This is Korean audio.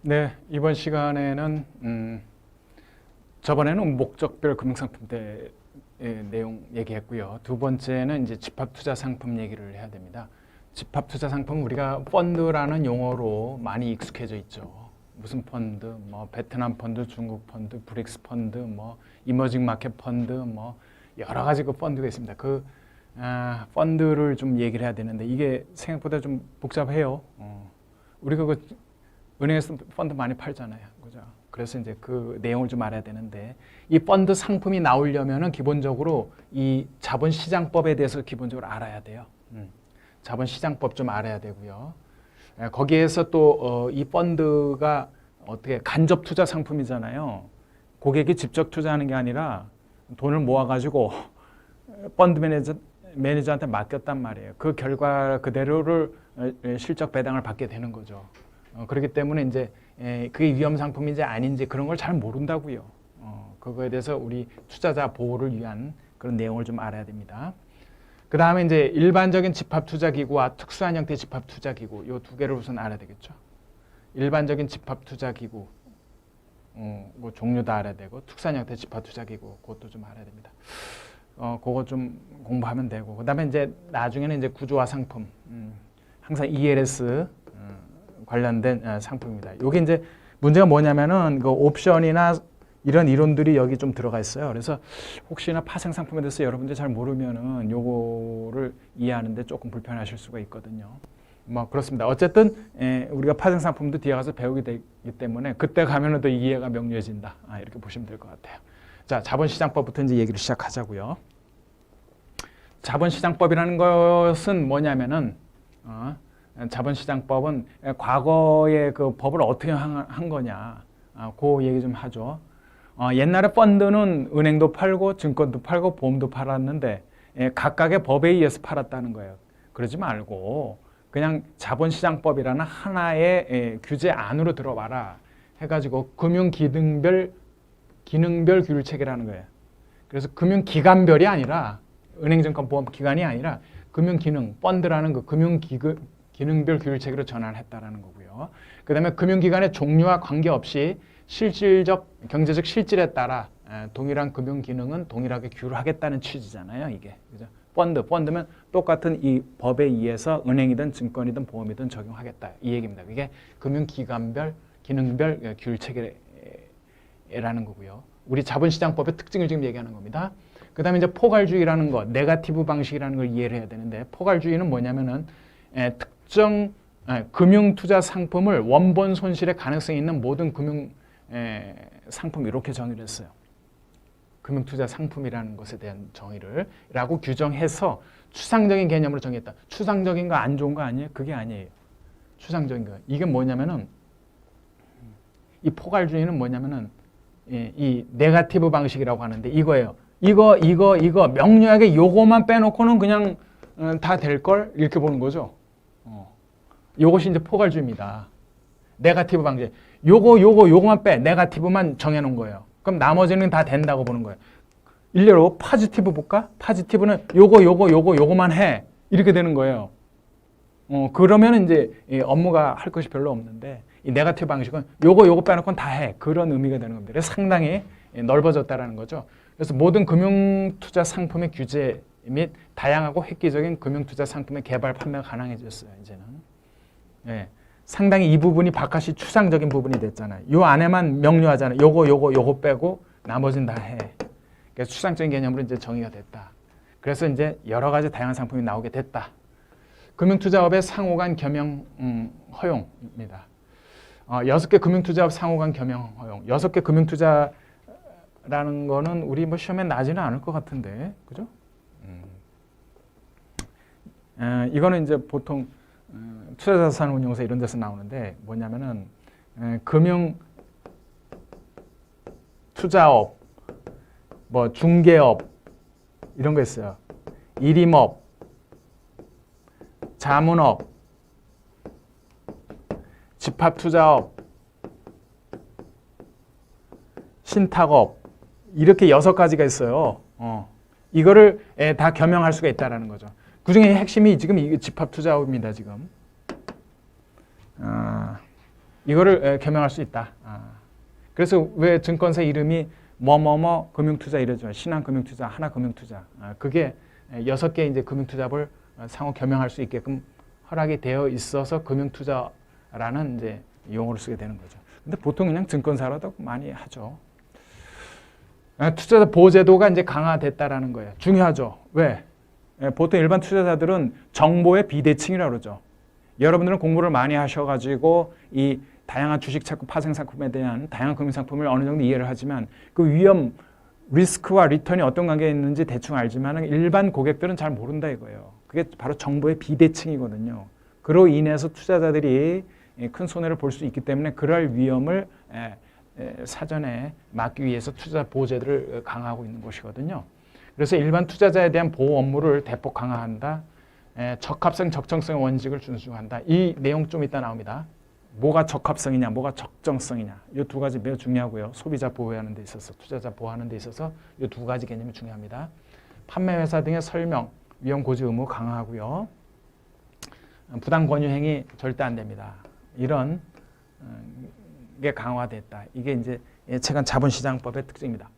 네, 이번 시간에는 저번에는 목적별 금융상품대 내용 얘기했고요. 두 번째는 이제 집합투자 상품 얘기를 해야 됩니다. 집합투자 상품 우리가 펀드라는 용어로 많이 익숙해져 있죠. 무슨 펀드, 뭐 베트남 펀드, 중국 펀드, 브릭스 펀드, 뭐 이머징 마켓 펀드, 뭐 여러 가지 그 펀드가 있습니다. 펀드를 좀 얘기를 해야 되는데 이게 생각보다 좀 복잡해요. 우리가 은행에서 펀드 많이 팔잖아요. 그죠? 그래서 이제 그 내용을 좀 알아야 되는데 이 펀드 상품이 나오려면은 기본적으로 이 자본시장법에 대해서 기본적으로 알아야 돼요. 자본시장법 좀 알아야 되고요. 거기에서 또 이 펀드가 어떻게 간접 투자 상품이잖아요. 고객이 직접 투자하는 게 아니라 돈을 모아가지고 펀드 매니저한테 맡겼단 말이에요. 그 결과 그대로를 실적 배당을 받게 되는 거죠. 그렇기 때문에 이제 그게 위험 상품인지 아닌지 그런 걸 잘 모른다고요. 그거에 대해서 우리 투자자 보호를 위한 그런 내용을 좀 알아야 됩니다. 그 다음에 이제 일반적인 집합투자기구와 특수한 형태의 집합투자기구 이 두 개를 우선 알아야 되겠죠. 일반적인 집합투자기구 뭐 종류도 알아야 되고 특수한 형태의 집합투자기구 그것도 좀 알아야 됩니다. 그거 좀 공부하면 되고 그 다음에 이제 나중에는 이제 구조화 상품 항상 ELS 관련된 상품입니다. 이게 이제 문제가 뭐냐면은 그 옵션이나 이런 이론들이 여기 좀 들어가 있어요. 그래서 혹시나 파생 상품에 대해서 여러분들이 잘 모르면은 요거를 이해하는데 조금 불편하실 수가 있거든요. 뭐 그렇습니다. 어쨌든 우리가 파생 상품도 뒤에 가서 배우게 되기 때문에 그때 가면은 더 이해가 명료해진다. 이렇게 보시면 될 것 같아요. 자, 자본시장법부터 이제 얘기를 시작하자고요. 자본시장법이라는 것은 뭐냐면은 자본시장법은 과거의 그 법을 어떻게 한 거냐, 그 얘기 좀 하죠. 옛날에 펀드는 은행도 팔고 증권도 팔고 보험도 팔았는데 각각의 법에 의해서 팔았다는 거예요. 그러지 말고 그냥 자본시장법이라는 하나의 규제 안으로 들어와라 해가지고 금융기능별 규율체계라는 거예요. 그래서 금융기관별이 아니라 은행증권보험기관이 아니라 금융기능, 펀드라는 그 금융기능별 규율체계로 전환을 했다는 거고요. 그 다음에 금융기관의 종류와 관계없이 실질적, 경제적 실질에 따라 동일한 금융기능은 동일하게 규율하겠다는 취지잖아요. 이게. 그죠? 펀드면 똑같은 이 법에 의해서 은행이든 증권이든 보험이든 적용하겠다. 이 얘기입니다. 이게 금융기관별, 기능별 규율체계라는 거고요. 우리 자본시장법의 특징을 지금 얘기하는 겁니다. 그 다음에 이제 포괄주의라는 거, 네거티브 방식이라는 걸 이해를 해야 되는데 포괄주의는 뭐냐면은 특정 금융투자 상품을 원본 손실의 가능성이 있는 모든 금융 상품 이렇게 정의를 했어요. 금융투자 상품이라는 것에 대한 정의를 라고 규정해서 추상적인 개념으로 정의했다. 추상적인 거 안 좋은 거 아니에요? 그게 아니에요. 추상적인 거. 이게 뭐냐면은 이 포괄주의는 뭐냐면은 이 네거티브 방식이라고 하는데 이거예요. 이거 명료하게 요거만 빼놓고는 그냥 다 될 걸 이렇게 보는 거죠. 요것이 이제 포괄주의입니다. 네거티브 방식. 요거만 빼. 네거티브만 정해놓은 거예요. 그럼 나머지는 다 된다고 보는 거예요. 일례로 포지티브 볼까? 포지티브는 요거만 해. 이렇게 되는 거예요. 그러면 이제 업무가 할 것이 별로 없는데 이 네거티브 방식은 요거 빼놓고는 다 해. 그런 의미가 되는 겁니다. 그래서 상당히 넓어졌다라는 거죠. 그래서 모든 금융투자 상품의 규제 및 다양하고 획기적인 금융투자 상품의 개발, 판매가 가능해졌어요. 이제는. 상당히 이 부분이 바깥이 추상적인 부분이 됐잖아요. 요 안에만 명료하잖아요. 요거 빼고 나머지는 다 해. 그래서 추상적인 개념으로 이제 정의가 됐다. 그래서 이제 여러 가지 다양한 상품이 나오게 됐다. 금융투자업의 상호간 겸용 허용입니다. 6개 금융투자업 상호간 겸용 허용. 6개 금융투자라는 거는 우리 뭐 시험에 나지는 않을 것 같은데, 그죠? 이거는 이제 보통 투자자산운용사 이런 데서 나오는데 뭐냐면은 금융 투자업, 뭐 중개업 이런 거 있어요. 일임업, 자문업, 집합투자업, 신탁업 이렇게 6가지가 있어요. 이거를 다 겸용할 수가 있다는 거죠. 그 중에 핵심이 지금 이 집합투자업입니다. 지금 이거를 겸용할 수 있다. 그래서 왜 증권사 이름이 뭐뭐뭐 금융투자 이러죠. 신한금융투자, 하나금융투자. 그게 6개 이제 금융투자를 상호 겸용할 수 있게끔 허락이 되어 있어서 금융투자라는 이제 용어를 쓰게 되는 거죠. 근데 보통 그냥 증권사로도 많이 하죠. 투자자 보호제도가 이제 강화됐다라는 거예요. 중요하죠. 왜? 보통 일반 투자자들은 정보의 비대칭이라고 그러죠. 여러분들은 공부를 많이 하셔가지고 이 다양한 주식 상품, 파생 상품에 대한 다양한 금융 상품을 어느 정도 이해를 하지만 그 위험, 리스크와 리턴이 어떤 관계가 있는지 대충 알지만 일반 고객들은 잘 모른다 이거예요. 그게 바로 정보의 비대칭이거든요. 그로 인해서 투자자들이 큰 손해를 볼 수 있기 때문에 그럴 위험을 사전에 막기 위해서 투자 보호제도를 강화하고 있는 것이거든요. 그래서 일반 투자자에 대한 보호 업무를 대폭 강화한다. 적합성, 적정성의 원칙을 준수한다. 이 내용 좀 이따 나옵니다. 뭐가 적합성이냐, 뭐가 적정성이냐. 이 두 가지 매우 중요하고요. 소비자 보호하는 데 있어서, 투자자 보호하는 데 있어서 이 두 가지 개념이 중요합니다. 판매회사 등의 설명, 위험 고지 의무 강화하고요. 부당 권유 행위 절대 안 됩니다. 이런 게 강화됐다. 이게 이제 예측한 자본시장법의 특징입니다.